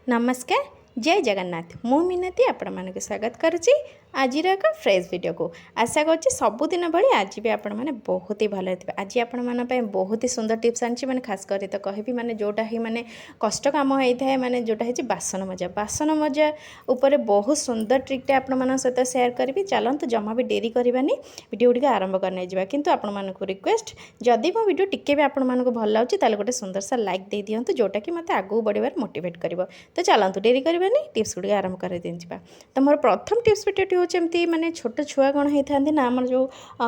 नमस्कार जय जगन्नाथ मु मिनती आपण मानक स्वागत करुच्ची आज एक फ्रेश वीडियो को आशा करुच्ची सबुदिन भाई आज भी आपण मैंने बहुत ही भले थे। आज आपण मन बहुत ही सुंदर टिप्स आनी मैंने खास कर तो कहि माने जोटा ही माने कष्ट काम होता है माने जोटा है बासन मजा उपर बहुत सुंदर ट्रिकटे आपण मान सहित सेयार करी। चलते जमा भी डेरी करवानी वीडियो गुड़ी आरंभ करने जा कि आपण मानक रिक्वेस्ट जदि मो वीडियो टिके भी आपण मानक भल लगे गोटे सुंदर सा लाइक दे दिंतु जोटा कि मत आगू बढ़ार मोटिवेट कर। तो चलतु डेरी करवानी टिप्स गुड़ी आरंभ कर दिजा। तो मोर प्रथम टिप्स वीडियो होमती माने छोट छुआ कौन होता ना आम जो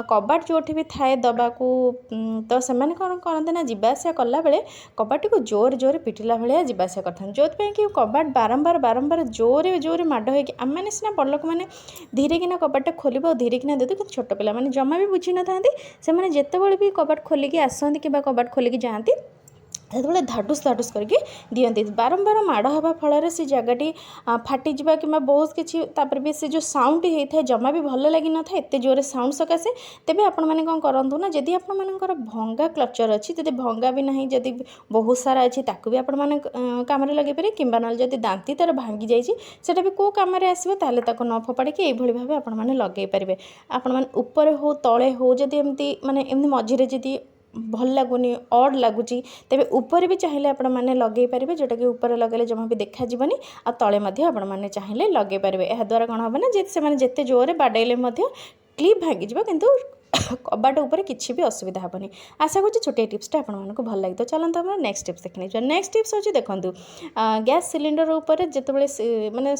कबाट जो भी थाए दबाकू तो से कौन करते ना जावासा कला बेले कबाट को जोर जोर पिटिला भाया जावासा करते जो कि कबाट बारंबार बारंबार जोरे जोरे माड़ हो आम मैंने सीना बड़ लोक मैंने धीरे किना कबाट खोल और धीरे किना देते कि छोट पिला मैंने जमा भी बुझी न था से जिते भी कबाट खोलिकी आसती कि कबाट खोलिकी जाती से धाडुस धाडुस करके दियंती बारंबार माड़ हवा फल से जगटी फाटीजा कि बहुत किसी भी से जो साउंड होता है जमा भी भल लगी न था एत जोरे साउंड सकाशे तेज आपण मैंने कौन करूँ ना जदि आपर भंगा क्लचर अच्छी जब भंगा भी ना जदि बहुत सारा अच्छी ताकू भी आपण कम लगे पारे कि जब दांती तार भांगी जाटा भी कौ कम आसो न फोपाड़ी भाव आपण मैंने लगे पारे आपण मैंने ऊपर हो तले हो जदि एमती माने एमती मझे जदि भल लगुनि अड लगुच तेरे ऊपर भी चाहिए आपण मैंने लगे पारे जोटा कि ऊपर लगे जमा भी देखा जीवनी आ तले आपण मैंने चाहिए लगे पारे। यह द्वारा कौन हम ना से जिते जोरे बाडेले क्लिप भांगी किंतु कबाट उपर किसी भी असुविधा हेनी। आशा करूँ छोटे टिप्सटा आपको भल लगे। तो चलते हम नेक्स्ट टिप्स देखने। नेक्स्ट टिप्स हूँ देखो गैस सिलिंडर उपर जिते माने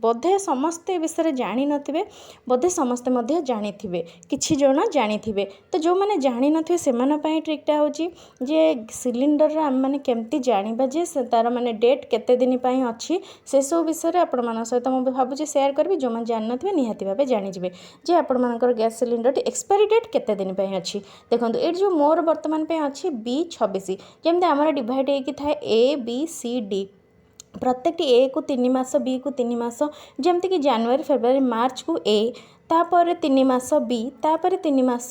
बोधे समस्ते विषय जानी नथिबे बोधे समस्ते जानी थे किछि जन जानी थे। तो जो मैंने जानी नथिबे सेमान पई ट्रिकटा होची जे सिलिंडर आम मैंने केमती जानिबा जे तार माने डेट केते दिन पई अछि से सब विषय आपण मान सहित मुझे भावुँ सेयार करी। जो मैंने जानी नथिबे निहाती भाबे जानिजिबे जे आपण मानकर गैस सिलिंडर एक्सपायरी डेट केते दिन पे अच्छी। देखो ये जो मोर वर्तमान पे अच्छी B26 जमी आम डिवाइड होती थाए ABCD प्रत्येक ए को 3 मास बी को 3 मास जमती कि जनवरी फेब्रुआरी मार्च को ए तापर 3 मास बी तापर 3 मास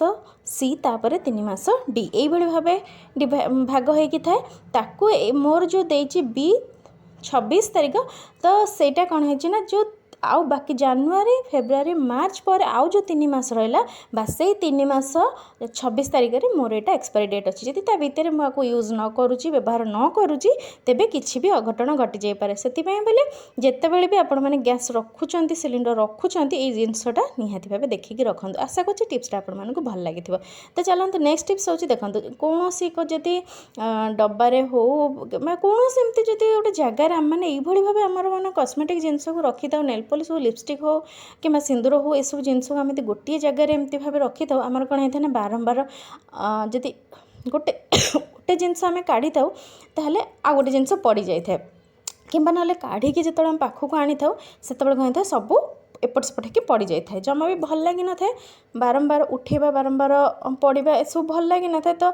सी तापर 3 मास डी यही भाव भाग होती थाए ताकू मोर जो देची B26 तारीख तो सेटा कौन है ना जो आउ बाकी जनवरी फेब्रुआरी मार्च पर आउ जो 3 मास रहा बास से 3 मास 26 तारीख में मोर यहाँ एक्सपायरी डेट अच्छी जब भितर मुझे यूज न करुँची व्यवहार न करुँची तेबे किसी भी अघटन घटी जापे से बोले जिते बड़े भी आपण मैंने गैस रखुंट सिलिंडर रखुंट ये जिनसटा निहाती भाव देखिकी रखुद। आशा करूँ टिप्सटा आपको भल लगी। तो चलते नेक्स्ट टिप्स हूँ देखो कौन जदि डब्बारे हो कौन एमती जदि गोटे जगार आम मैंने ये भाव आम मान कस्मेटिक जिनस को रखी था नेल पॉलिश हो लिपस्टिक हो कि सिंदूर हो यह सब जिनस आम गोटे जगार एमती भाव रखी था आमर कौन होता है ना बारंबार जदि गोटे गोटे जिनस आम काढ़ी था ताहले आ गोटे जिनस पड़ जाए कि ना काढ़ी जो आम पाखक आनी था से कौन होता है सब एपट सेपट कि पड़ जाए जमा भी भल लगी न था बारंबार उठेबा बारंबार पड़ा यह सब भल लगी न था। तो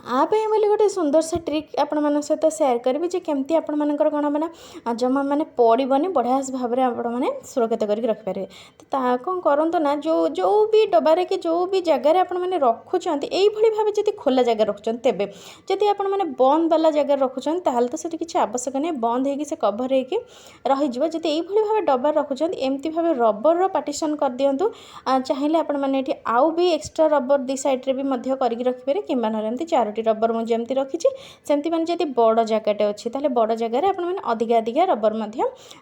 आप बोले गोटे सुंदर सा ट्रिक आपण मान सहित सेयार करी जे केमती आपण मानकर कौन हम ना जमा मैंने पड़ोनी बढ़िया भाव में आपण मैंने सुरक्षित करके रखिपारे। तो कौन करूँ ना जो जो भी डबारे कि जो भी जगार आपण मैंने रखुंट यही भाव जब खोला जगह रखुंट तेबे जदि आपण मैंने बंद वाला जगह रखुंट ताल तो से किसी आवश्यक नहीं बंद होगी से कभर होगी जब यही भाव डबार रखुंट एमती भाव रबर पार्टीशन कर दिंतु चाहिए आपण मैंने आउ भी एक्सट्रा रबर दी साइड्रे भी करके रखिपारे कि एमती 4टी रबर मुझे जमती रखी सेमती मैंने जब बड़ जगटे अच्छी ताले बड़ जगार मैंने अधिका अधिका रबर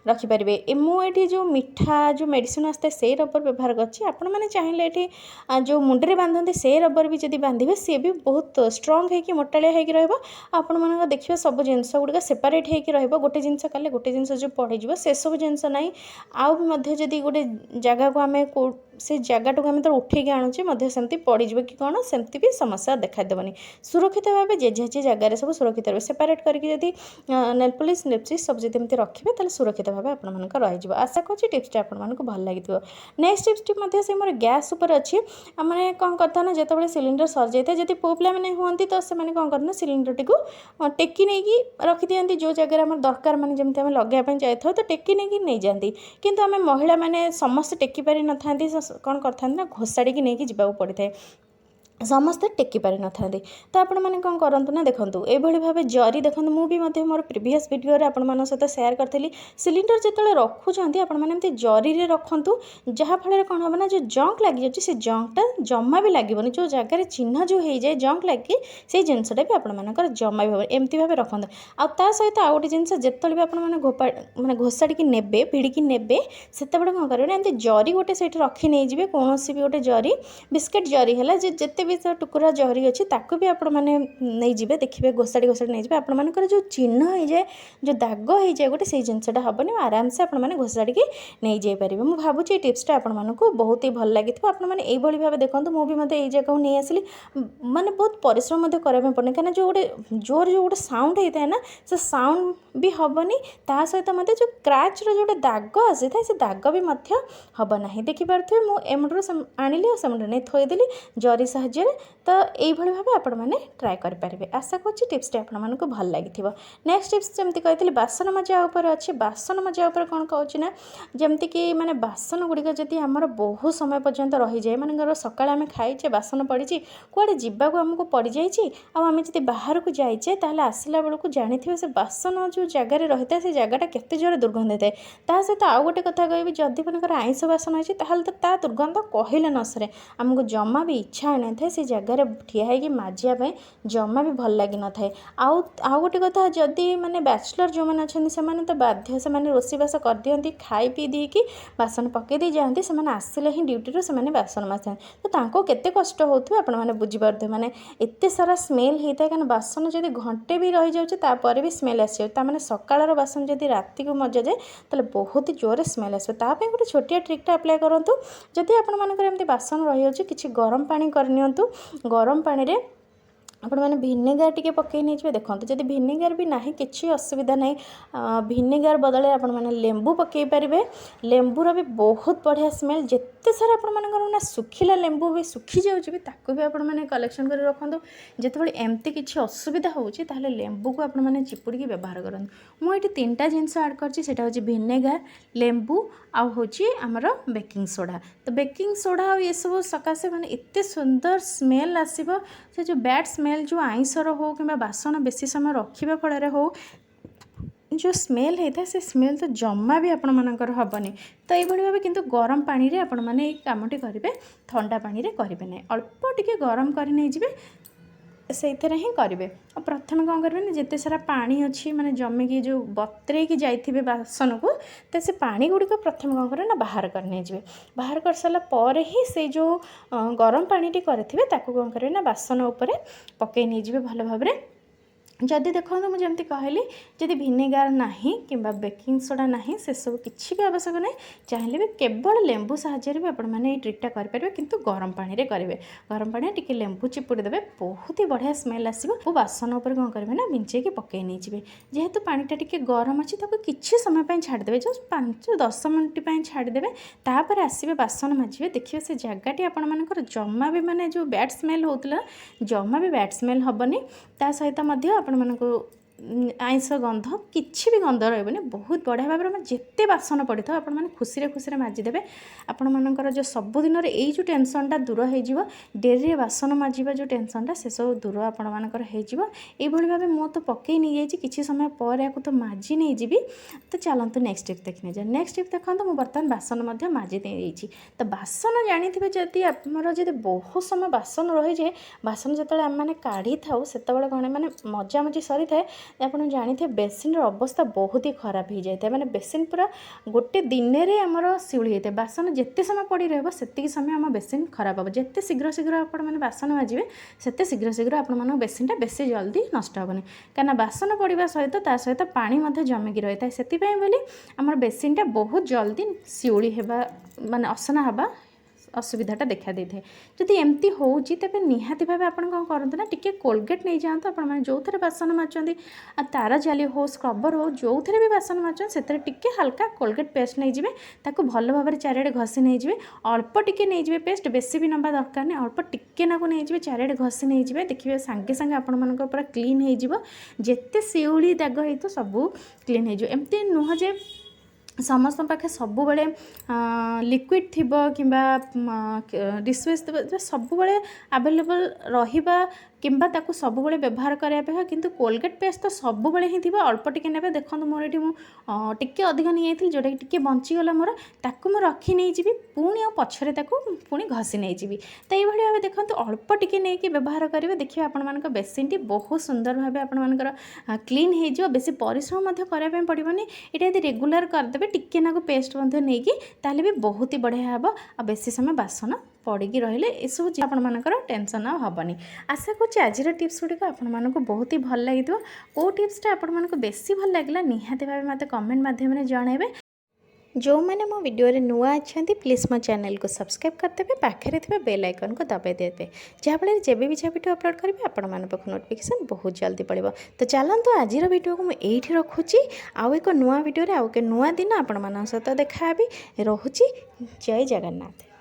रखिपारे। मुझे जो मीठा जो मेडिसिन आसता है से रबर व्यवहार कर चाहिए ये जो मुंडे बांधते से रबर भी जब बांधे सी भी बहुत स्ट्रंग होगी मोटालिया होगी रहा देखिए सब जिनस गुड़िक सेपरेट होगी गोटे जिनस कले गोटे जिनस जो पड़े से सब जिनस ना आउ भी जदि गोटे जगह को आम से जगह को आम तो उठेकी आणुचे सेमती पड़ज कि कौन सेमती भी समस्या देखादेवनी सुरक्षित भाव जे जगार सब सुरक्षित रहे सेपरेट करके जदि नेल पॉलिश लिपस्टिक सब जब एमती रखिए ताले सुरक्षित भाव आप रही। आशा करूँ टिप्सटा आपको भल लगी। नेक्स्ट टिप्स से मोर गैस उपर अच्छी आम कौन करता ना जिते सिलिंडर सर जाए जब पु पिला मैंने हमें तो से कौन करते सिलिंडर टी टेकी नहीं रखी दिखती जो जगह आम दरकार मैंने जमी आम लगाई जाए तो टेकी नहीं नहीं जाती किंतु आम महिला मैंने समस्त टेकी पारि न था कौन करते ना घोषाड़ी नहीं जावाक पड़ता है ସମସ୍ତେ ଟେକି ପାରିନଥାନ୍ତି। ତ ଆପଣମାନେ କ'ଣ କରନ୍ତୁ ନା ଦେଖନ୍ତୁ ଏଇଭଳି ଭାବେ ଜରି ଦେଖନ୍ତୁ ମୁଁ ବି ମଧ୍ୟ ମୋର ପ୍ରିଭିୟସ୍ ଭିଡ଼ିଓରେ ଆପଣମାନଙ୍କ ସହିତ ସେୟାର କରିଥିଲି। ସିଲିଣ୍ଡର ଯେତେବେଳେ ରଖୁଛନ୍ତି ଆପଣମାନେ ଏମିତି ଜରିରେ ରଖନ୍ତୁ, ଯାହାଫଳରେ କ'ଣ ହେବ ନା ଯେଉଁ ଜଙ୍କ ଲାଗିଯାଉଛି ସେ ଜଙ୍କଟା ଜମା ବି ଲାଗିବନି। ଯେଉଁ ଜାଗାରେ ଚିହ୍ନ ଯେଉଁ ହେଇଯାଏ ଜଙ୍କ ଲାଗି ସେଇ ଜିନିଷଟା ବି ଆପଣମାନଙ୍କର ଜମା ବି ହେବନି। ଏମିତି ଭାବେ ରଖନ୍ତୁ। ଆଉ ତା ସହିତ ଆଉ ଗୋଟେ ଜିନିଷ ଯେତେବେଳେ ବି ଆପଣମାନେ ମାନେ ଘୋଷାଡ଼ିକି ନେବେ ଭିଡ଼ିକି ନେବେ ସେତେବେଳେ କ'ଣ କରିବେ ନା ଏମିତି ଜରି ଗୋଟେ ସେଇଠି ରଖି ନେଇଯିବେ। କୌଣସି ବି ଗୋଟେ ଜରି ବିସ୍କେଟ୍ ଜରି ହେଲା ଯେତେ ବି ତ ଟୁକୁରା ଜରି ଅଛି ତାକୁ ବି ଆପଣମାନେ ନେଇଯିବେ। ଦେଖିବେ ଘୋଷାଡ଼ି ନେଇଯିବେ। ଆପଣମାନଙ୍କର ଯେଉଁ ଚିହ୍ନ ହେଇଯାଏ ଯେଉଁ ଦାଗ ହେଇଯାଏ ଗୋଟେ ସେଇ ଜିନିଷଟା ହେବନି। ଆରାମସେ ଆପଣମାନେ ଘୋଷାଡ଼ିକି ନେଇଯାଇପାରିବେ। ମୁଁ ଭାବୁଛି ଏଇ ଟିପ୍ସଟା ଆପଣମାନଙ୍କୁ ବହୁତ ହି ଭଲ ଲାଗିଥିବ। ଆପଣମାନେ ଏଇଭଳି ଭାବେ ଦେଖନ୍ତୁ ମୁଁ ବି ମଧ୍ୟ ଏଇ ଜାଗାକୁ ନେଇ ଆସିଲି। ମାନେ ବହୁତ ପରିଶ୍ରମ ମଧ୍ୟ କରିବା ପାଇଁ ପଡ଼ୁନି କାହିଁକିନା ଯେଉଁ ଗୋଟେ ଜୋର ଯେଉଁ ଗୋଟେ ସାଉଣ୍ଡ ହେଇଥାଏ ନା ସେ ସାଉଣ୍ଡ ବି ହେବନି। ତା ସହିତ ମଧ୍ୟ ଯେଉଁ କ୍ରାଚ୍ର ଯେଉଁ ଗୋଟେ ଦାଗ ଆସିଥାଏ ସେ ଦାଗ ବି ମଧ୍ୟ ହେବ ନାହିଁ। ଦେଖିପାରୁଥିବେ ମୁଁ ଏମୁଣ୍ଡରୁ ଆଣିଲି ଆଉ ସେମୁଣ୍ଡରୁ ନେଇ ଥୋଇଦେଲି ଜରି ସାହାଯ୍ୟରେ। ତ এইଭଳି ଭାବେ ଆପଣମାନେ ଟ୍ରାଏ କରିପାରିବେ। ଆଶା କରୁଛି ଟିପ୍ସଟି ଆପଣମାନଙ୍କୁ ଭଲ ଲାଗିଥିବ। ନେକ୍ସଟ ଟିପ୍ସ ଯେମିତି କହିଥିଲି ବାସନ ମଜା ଉପରେ ଅଛି। ବାସନ ମଜା ଉପରେ କ'ଣ କହୁଛି ନା ଯେମିତିକି ମାନେ ବାସନ ଗୁଡ଼ିକ ଯଦି ଆମର ବହୁତ ସମୟ ପର୍ଯ୍ୟନ୍ତ ରହିଯାଏ ମନେକର ସକାଳେ ଆମେ ଖାଇଛେ ବାସନ ପଡ଼ିଛି କୁଆଡ଼େ ଯିବାକୁ ଆମକୁ ପଡ଼ିଯାଇଛି ଆଉ ଆମେ ଯଦି ବାହାରକୁ ଯାଇଛେ ତାହେଲେ ଆସିଲା ବେଳକୁ ଜାଣିଥିବେ ସେ ବାସନ ଯେଉଁ ଜାଗାରେ ରହିଥାଏ ସେ ଜାଗାଟା କେତେ ଜୋରରେ ଦୁର୍ଗନ୍ଧ ହେଇଥାଏ। ତା ସହିତ ଆଉ ଗୋଟେ କଥା କହିବି ଯଦି ମନେକର ଆଇଁଷ ବାସନ ହେଇଛି ତାହେଲେ ତ ତା ଦୁର୍ଗନ୍ଧ କହିଲେ ନ ସରେ। ଆମକୁ ଜମା ବି ଇଚ୍ଛା ହୋଇନଥାଏ ସେ ଜାଗାରେ ଠିଆ ହେଇକି ମାଜିବା ପାଇଁ ଜମା ବି ଭଲ ଲାଗିନଥାଏ। ଆଉ ଗୋଟେ କଥା ଯଦି ମାନେ ବ୍ୟାଚଲର ଯେଉଁମାନେ ଅଛନ୍ତି ସେମାନେ ତ ବାଧ୍ୟ ସେମାନେ ରୋଷେଇବାସ କରିଦିଅନ୍ତି ଖାଇ ପିଇ ଦେଇକି ବାସନ ପକାଇ ଦେଇ ଯାଆନ୍ତି। ସେମାନେ ଆସିଲେ ହିଁ ଡ୍ୟୁଟିରୁ ସେମାନେ ବାସନ ମାଜିଥାନ୍ତି। ତ ତାଙ୍କୁ କେତେ କଷ୍ଟ ହେଉଥିବ ଆପଣମାନେ ବୁଝିପାରୁଥିବେ। ମାନେ ଏତେ ସାରା ସ୍ମେଲ୍ ହେଇଥାଏ କାରଣ ବାସନ ଯଦି ଘଣ୍ଟେ ବି ରହିଯାଉଛି ତାପରେ ବି ସ୍ମେଲ୍ ଆସିଯାଉଛି। ତା'ମାନେ ସକାଳର ବାସନ ଯଦି ରାତିକୁ ମଜାଯାଏ ତାହେଲେ ବହୁତ ଜୋରରେ ସ୍ମେଲ୍ ଆସିବ। ତା ପାଇଁ ଗୋଟେ ଛୋଟିଆ ଟ୍ରିକ୍ଟା ଆପ୍ଲାଏ କରନ୍ତୁ। ଯଦି ଆପଣମାନଙ୍କର ଏମିତି ବାସନ ରହିଯାଉଛି କିଛି ଗରମ ପାଣି କରିନିଅନ୍ତୁ। ଗରମ ପାଣିରେ ଆପଣମାନେ ଭିନେଗାର ଟିକେ ପକାଇ ନେଇଯିବେ। ଦେଖନ୍ତୁ ଯଦି ଭିନେଗାର ବି ନାହିଁ କିଛି ଅସୁବିଧା ନାହିଁ। ଭିନେଗାର ବଦଳରେ ଆପଣମାନେ ଲେମ୍ବୁ ପକାଇ ପାରିବେ। ଲେମ୍ବୁର ବି ବହୁତ ବଢ଼ିଆ ସ୍ମେଲ୍। ଯେତେ ସାରା ଆପଣମାନଙ୍କର ନା ଶୁଖିଲା ଲେମ୍ବୁ ବି ଶୁଖିଯାଉଛି ବି ତାକୁ ବି ଆପଣମାନେ କଲେକ୍ସନ୍ କରି ରଖନ୍ତୁ। ଯେତେବେଳେ ଏମିତି କିଛି ଅସୁବିଧା ହେଉଛି ତାହେଲେ ଲେମ୍ବୁକୁ ଆପଣମାନେ ଚିପୁଡ଼ିକି ବ୍ୟବହାର କରନ୍ତୁ। ମୁଁ ଏଠି 3ଟା ଜିନିଷ ଆଡ଼୍ କରିଛି। ସେଇଟା ହେଉଛି ଭିନେଗାର, ଲେମ୍ବୁ ଆଉ ହେଉଛି ଆମର ବେକିଂ ସୋଡ଼ା। ତ ବେକିଂ ସୋଡ଼ା ଆଉ ଏସବୁ ସକାଶେ ମାନେ ଏତେ ସୁନ୍ଦର ସ୍ମେଲ୍ ଆସିବ। ସେ ଯେଉଁ ବ୍ୟାଡ୍ ସ୍ମେଲ୍ ଯେଉଁ ଆଇଁଷର ହେଉ କିମ୍ବା ବାସନ ବେଶୀ ସମୟ ରଖିବା ଫଳରେ ହେଉ ଯେଉଁ ସ୍ମେଲ୍ ହେଇଥାଏ ସେ ସ୍ମେଲ୍ ତ ଜମା ବି ଆପଣମାନଙ୍କର ହେବନି। ତ ଏଇଭଳି ଭାବେ କିନ୍ତୁ ଗରମ ପାଣିରେ ଆପଣମାନେ ଏଇ କାମଟି କରିବେ। ଥଣ୍ଡା ପାଣିରେ କରିବେ ନାହିଁ। ଅଳ୍ପ ଟିକେ ଗରମ କରି ନେଇଯିବେ ସେଇଥିରେ ହିଁ କରିବେ। ଆଉ ପ୍ରଥମେ କ'ଣ କରିବେ ନା ଯେତେ ସାରା ପାଣି ଅଛି ମାନେ ଜମିକି ଯେଉଁ ବତୁରେଇକି ଯାଇଥିବେ ବାସନକୁ ତ ସେ ପାଣି ଗୁଡ଼ିକ ପ୍ରଥମେ କ'ଣ କରିବେ ନା ବାହାର କରି ନେଇଯିବେ। ବାହାର କରିସାରିଲା ପରେ ହିଁ ସେଇ ଯେଉଁ ଗରମ ପାଣିଟି କରିଥିବେ ତାକୁ କ'ଣ କରିବେ ନା ବାସନ ଉପରେ ପକାଇ ନେଇଯିବେ ଭଲ ଭାବରେ। ଯଦି ଦେଖନ୍ତୁ ମୁଁ ଯେମିତି କହିଲି ଯଦି ଭିନେଗାର ନାହିଁ କିମ୍ବା ବେକିଂ ସୋଡ଼ା ନାହିଁ ସେସବୁ କିଛି ବି ଆବଶ୍ୟକ ନାହିଁ। ଚାହିଁଲେ ବି କେବଳ ଲେମ୍ବୁ ସାହାଯ୍ୟରେ ବି ଆପଣମାନେ ଏଇ ଟ୍ରିକ୍ଟା କରିପାରିବେ କିନ୍ତୁ ଗରମ ପାଣିରେ କରିବେ। ଗରମ ପାଣିରେ ଟିକେ ଲେମ୍ବୁ ଚିପୁଡ଼ି ଦେବେ ବହୁତ ହି ବଢ଼ିଆ ସ୍ମେଲ୍ ଆସିବ। ଆଉ ବାସନ ଉପରେ କ'ଣ କରିବେ ନା ବିଞ୍ଚେଇକି ପକାଇ ନେଇଯିବେ। ଯେହେତୁ ପାଣିଟା ଟିକେ ଗରମ ଅଛି ତାକୁ କିଛି ସମୟ ପାଇଁ ଛାଡ଼ିଦେବେ ଜଷ୍ଟ 5-10 ମିନିଟ୍ ପାଇଁ ଛାଡ଼ିଦେବେ। ତାପରେ ଆସିବେ ବାସନ ମାଜିବେ। ଦେଖିବେ ସେ ଜାଗାଟି ଆପଣମାନଙ୍କର ଜମା ବି ମାନେ ଯେଉଁ ବ୍ୟାଡ୍ ସ୍ମେଲ୍ ହେଉଥିଲା ଜମା ବି ବ୍ୟାଡ୍ ସ୍ମେଲ୍ ହେବନି। ତା ସହିତ ମଧ୍ୟ ଆପଣମାନଙ୍କୁ ଆଇଁଷ ଗନ୍ଧ କିଛି ବି ଗନ୍ଧ ରହିବନି। ବହୁତ ବଢ଼ିଆ ଭାବରେ ମାନେ ଯେତେ ବାସନ ପଡ଼ିଥାଉ ଆପଣମାନେ ଖୁସିରେ ମାଜିଦେବେ। ଆପଣମାନଙ୍କର ଯେଉଁ ସବୁଦିନରେ ଏଇ ଯେଉଁ ଟେନସନ୍ଟା ଦୂର ହେଇଯିବ। ଡେରିରେ ବାସନ ମାଜିବା ଯେଉଁ ଟେନସନ୍ଟା ସେସବୁ ଦୂର ଆପଣମାନଙ୍କର ହେଇଯିବ। ଏଇଭଳି ଭାବେ ମୁଁ ତ ପକାଇ ନେଇଯାଇଛି କିଛି ସମୟ ପରେ ଆକୁ ତ ମାଜି ନେଇଯିବି। ତ ଚାଲନ୍ତୁ ନେକ୍ସଟ ଟିପ୍ ଦେଖି ନେଇଯିବା। ନେକ୍ସଟ ଟିପ୍ ଦେଖନ୍ତୁ ମୁଁ ବର୍ତ୍ତମାନ ବାସନ ମଧ୍ୟ ମାଜି ଦେଇଯାଇଛି। ତ ବାସନ ଜାଣିଥିବେ ଯଦି ଆମର ଯଦି ବହୁତ ସମୟ ବାସନ ରହିଯାଏ ବାସନ ଯେତେବେଳେ ଆମେମାନେ କାଢ଼ିଥାଉ ସେତେବେଳେ କ'ଣ ମାନେ ମଜାମଜି ସରିଥାଏ ଆପଣ ଜାଣିଥିବେ ବେସିନ୍ର ଅବସ୍ଥା ବହୁତ ହି ଖରାପ ହେଇଯାଇଥାଏ। ମାନେ ବେସିନ୍ ପୁରା ଗୋଟେ ଦିନରେ ଆମର ଶିଉଳି ହେଇଥାଏ। ବାସନ ଯେତେ ସମୟ ପଡ଼ି ରହିବ ସେତିକି ସମୟ ଆମ ବେସିନ୍ ଖରାପ ହେବ। ଯେତେ ଶୀଘ୍ର ଆପଣମାନେ ବାସନ ମାଜିବେ ସେତେ ଶୀଘ୍ର ଆପଣମାନଙ୍କ ବେସିନ୍ଟା ବେଶୀ ଜଲ୍ଦି ନଷ୍ଟ ହେବନି। କାହିଁକିନା ବାସନ ପଡ଼ିବା ସହିତ ତା ସହିତ ପାଣି ମଧ୍ୟ ଜମିକି ରହିଥାଏ। ସେଥିପାଇଁ ବୋଲି ଆମର ବେସିନ୍ଟା ବହୁତ ଜଲ୍ଦି ଶିଉଳି ହେବା ମାନେ ଅସନା ହେବା ଅସୁବିଧାଟା ଦେଖା ଦେଇଥାଏ। ଯଦି ଏମିତି ହେଉଛି ତେବେ ନିହାତି ଭାବେ ଆପଣ କ'ଣ କରନ୍ତୁ ନା ଟିକେ କୋଲଗେଟ୍ ନେଇଯାଆନ୍ତୁ। ଆପଣମାନେ ଯେଉଁଥିରେ ବାସନ ମାଜୁଛନ୍ତି ଆଉ ତାର ଜାଲି ହେଉ ସ୍କ୍ରବର ହେଉ ଯେଉଁଥିରେ ବି ବାସନ ମାଜୁଛନ୍ତି ସେଥିରେ ଟିକେ ହାଲକା କୋଲଗେଟ୍ ପେଷ୍ଟ ନେଇଯିବେ। ତାକୁ ଭଲ ଭାବରେ ଚାରିଆଡ଼େ ଘଷି ନେଇଯିବେ। ଅଳ୍ପ ଟିକେ ନେଇଯିବେ ପେଷ୍ଟ ବେଶୀ ବି ନେବା ଦରକାର ନାହିଁ। ଅଳ୍ପ ଟିକେ ନାକୁ ନେଇଯିବେ ଚାରିଆଡ଼େ ଘଷି ନେଇଯିବେ। ଦେଖିବେ ସାଙ୍ଗେ ସାଙ୍ଗେ ଆପଣମାନଙ୍କ ପୁରା କ୍ଲିନ୍ ହେଇଯିବ। ଯେତେ ଶିଉଳି ଦାଗ ହେଇଥିବ ସବୁ କ୍ଲିନ୍ ହେଇଯିବ। ଏମିତି ନୁହଁ ଯେ समस्त पाखे सब लिक्विड थी कि डिशवाश सब आवेलेबल रहा किंबा ताकू सब व्यवहार करने किंतु कोलगेट पेस्ट तो सब ही थी अल्प टिके ने देखो मोर ये टिके अधिक नहीं जाती जोटा कि टिके बंचीगला मोर ताकू मुझे रखी नहीं जी पुणी आ पछरे पुणी घसी नहीं जी तो ये भाव देखो अल्प टिके नहीं कि व्यवहार करेंगे देखिए आपण बेसिन टी बहुत सुंदर भाव आपर क्लीन हो बेसी परिश्रम करने पड़ोनी ये यदि रेगुलर करदे टिके नाक पेस्ट नहीं ताले भी बहुत ही बढ़िया हे आ बेसी समय बासन पड़ी रहिले ये सब चीज आपर टेंशन हेनी आशा करुँच आज टिप्स गुड़िक आपको बहुत ही भल लगी कौ टिप्सटा आपको बेसी भल लगे निहाती भाव मत कमेंट माध्यम जनइबे जो मैंने मो वीडियो रे नुआ अच्छा प्लीज़ मो चैनल को सब्सक्राइब करदे पाखे थी बेल आइकन को दबाई देते जहाँफल जब भी वीडियो अपलोड करेंगे आपण नोटिफिकेशन बहुत जल्दी पड़ो तो चलते आज वीडियो को मुझे रखुची आउ एक नुआ वीडियो आउ के नुआ दिन आपण सहित देखा रोची जय जगन्नाथ।